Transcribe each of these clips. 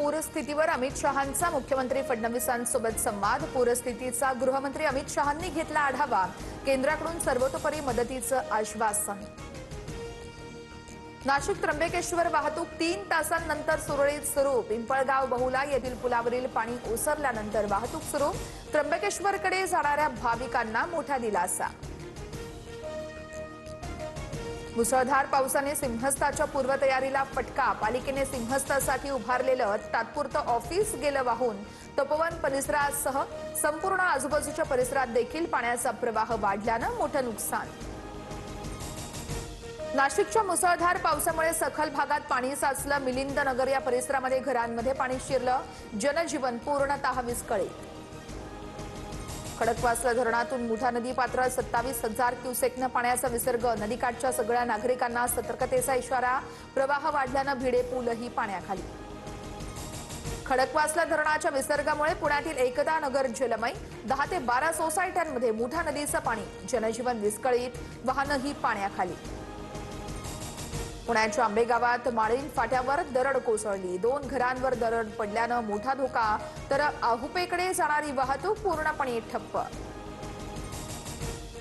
पूरस्थितीवर अमित शहांचा मुख्यमंत्री फडणवीसांसोबत संवाद। पूरस्थितीचा गृहमंत्री अमित शहांनी घेतला आढावा। केंद्राकडून सर्वतोपरी मदतीचं आश्वासन। नाशिक त्र्यंबकेश्वर वाहतूक 3 तासांनंतर सुरळीत सुरू। पिंपळगाव बहुला येथील पुलावरील पाणी ओसरल्यानंतर वाहतूक सुरू। त्र्यंबकेश्वरकडे जाणाऱ्या भाविकांना मोठा दिलासा। मुसळधार पावसाने सिंहस्थाच्या पूर्वतयारीला फटका। पालिकेने सिंहस्थासाठी उभारलेलं तात्पुरतं ऑफिस गेलं वाहून। तपोवन परिसरासह संपूर्ण आजूबाजूच्या परिसरात देखील पाण्याचा प्रवाह वाढल्यानं मोठं नुकसान। नाशिकच्या मुसळधार पावसामुळे सखल भागात पाणी साचलं। मिलिंद नगर या परिसरामध्ये घरांमध्ये पाणी शिरलं। जनजीवन पूर्णतः विस्कळीत। खडकवासला धरणातून मुठा नदी पात्र 27,000 क्युसेकनं पाण्याचा विसर्ग। नदीकाठच्या सगळ्या नागरिकांना सतर्कतेचा इशारा। प्रवाह वाढल्यानं भिडे पूलही पाण्याखाली। खडकवासला धरणाच्या विसर्गामुळे पुण्यातील एकता नगर जलमय। 10 ते 12 सोसायट्यांमध्ये मुठा नदीचं पाणी। जनजीवन विस्कळीत, वाहनंही पाण्याखाली। पुण्याच्या आंबेगावात माळीण फाट्यावर दरड कोसळली। 2 घरांवर दरड पडल्यानं मोठा धोका, तर आहुपेकडे जाणारी वाहतूक पूर्णपणे ठप्प।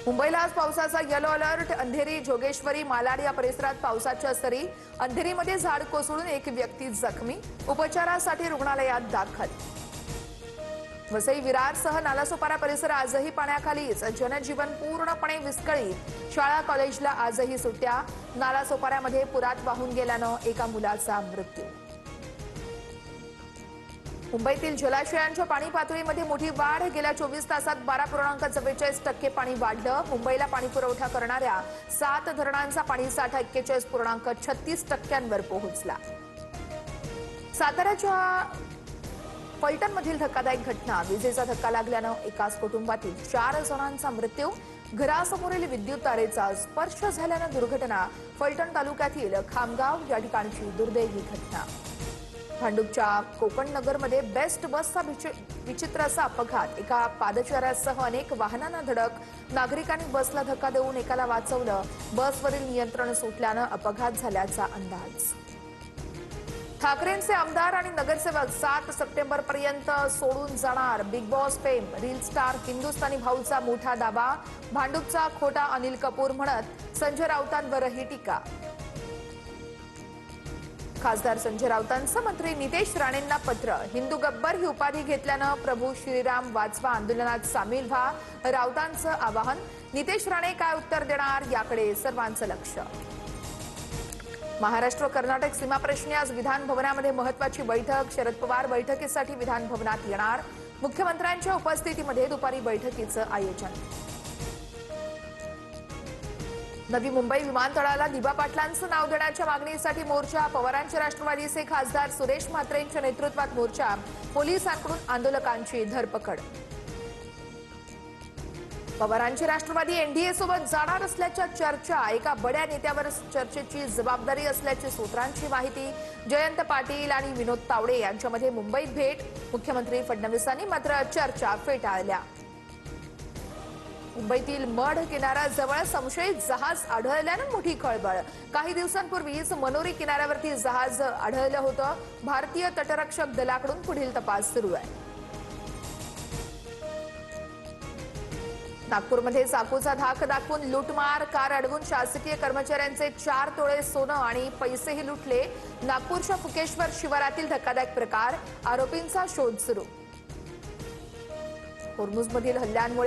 मुंबईला आज पावसाचा येलो अलर्ट। अंधेरी, जोगेश्वरी, मालाड या परिसरात पावसाच्या सरी। अंधेरीमध्ये झाड कोसळून एक व्यक्ती जखमी, उपचारासाठी रुग्णालयात दाखल। वसई, विरारसह नालासोपारा परिसर आजही पाण्याखालीच। जनजीवन पूर्णपणे विस्कळीत। शाळा कॉलेजला आजही सुट्ट्या। नालासोपाऱ्यामध्ये पुरात वाहून गेल्यानं एका मुलाचा मृत्यू। मुंबईतील जलाशयांच्या पाणी पातळीमध्ये मोठी वाढ। गेल्या 24 तासात 12.44% पाणी वाढलं। मुंबईला पाणी पुरवठा करणाऱ्या 7 धरणांचा पाणीसाठा 41.36% पोहोचला। साताऱ्याच्या फलटणमधील धक्कादायक घटना। विजेचा धक्का लागल्यानं एकाच कुटुंबातील 4 जणांचा मृत्यू। घरासमोरील विद्युत तारेचा स्पर्श झाल्यानं दुर्घटना। फलटण तालुक्यातील खामगाव या ठिकाणची दुर्दैवी घटना। भांडूपच्या कोकण नगरमध्ये बेस्ट बसचा विचित्र असा अपघात। एका पादचाऱ्यासह अनेक वाहनांना धडक। नागरिकांनी बसला धक्का देऊन एकाला वाचवलं। बसवरील नियंत्रण सुटल्यानं अपघात झाल्याचा अंदाज। ठाकरेंचे आमदार आणि नगरसेवक 7 सप्टेंबरपर्यंत सोडून जाणार। Bigg Boss fame. Reel star Hindustani भाऊचा मोठा दावा। भांडूपचा खोटा अनिल कपूर म्हणत संजय राऊतांवरही टीका। खासदार संजय राऊतांचं मंत्री नितेश राणेंना पत्र। हिंदू गब्बर ही उपाधी घेतल्यानं प्रभू श्रीराम वाचवा आंदोलनात सामील व्हा, राऊतांचं आवाहन। नितेश राणे काय उत्तर देणार याकडे सर्वांचं लक्ष। महाराष्ट्र कर्नाटक सीमा प्रश्नी आज विधान भवनामध्ये महत्त्वाची बैठक। शरद पवार बैठकीसाठी विधान भवनात येणार। मुख्यमंत्र्यांच्या उपस्थितीमध्ये दुपारी बैठकीचं आयोजन। नवी मुंबई विमानतळाला दिबा पाटलांचं नाव देण्याच्या मागणीसाठी मोर्चा। पवारांचे राष्ट्रवादीचे खासदार सुरेश म्हात्रेंच्या नेतृत्वात मोर्चा। पोलिसांकडून आंदोलकांची धरपकड। पवारांची राष्ट्रवादी एनडीए सोबत जाणार असल्याच्या चर्चा। एका बड्या नेत्यावर चर्चेची जबाबदारी असल्याची सूत्रांची माहिती। जयंत पाटील आणि विनोद तावडे यांच्यामध्ये मुंबईत भेट। मुख्यमंत्री फडणवीसांनी मात्र चर्चा फेटाळल्या। मुंबईतील मढ किनाऱ्याजवळ संशयित जहाज आढळल्यानं मोठी खळबळ। काही दिवसांपूर्वीच मनोरी किनाऱ्यावरती जहाज आढळलं होतं। भारतीय तटरक्षक दलाकडून पुढील तपास सुरू आहे। नागपूरमध्ये चाकूचा धाक दाखवून लूटमार। कार अडवून शासकीय कर्मचाऱ्यांचे 4 तोळे सोनं आणि पैसेही लुटले। नागपूरच्या फुकेश्वर शिवारातील धक्कादायक प्रकार। आरोपींचा शोध सुरू। होर्मुझमधील हल्ल्यांमुळे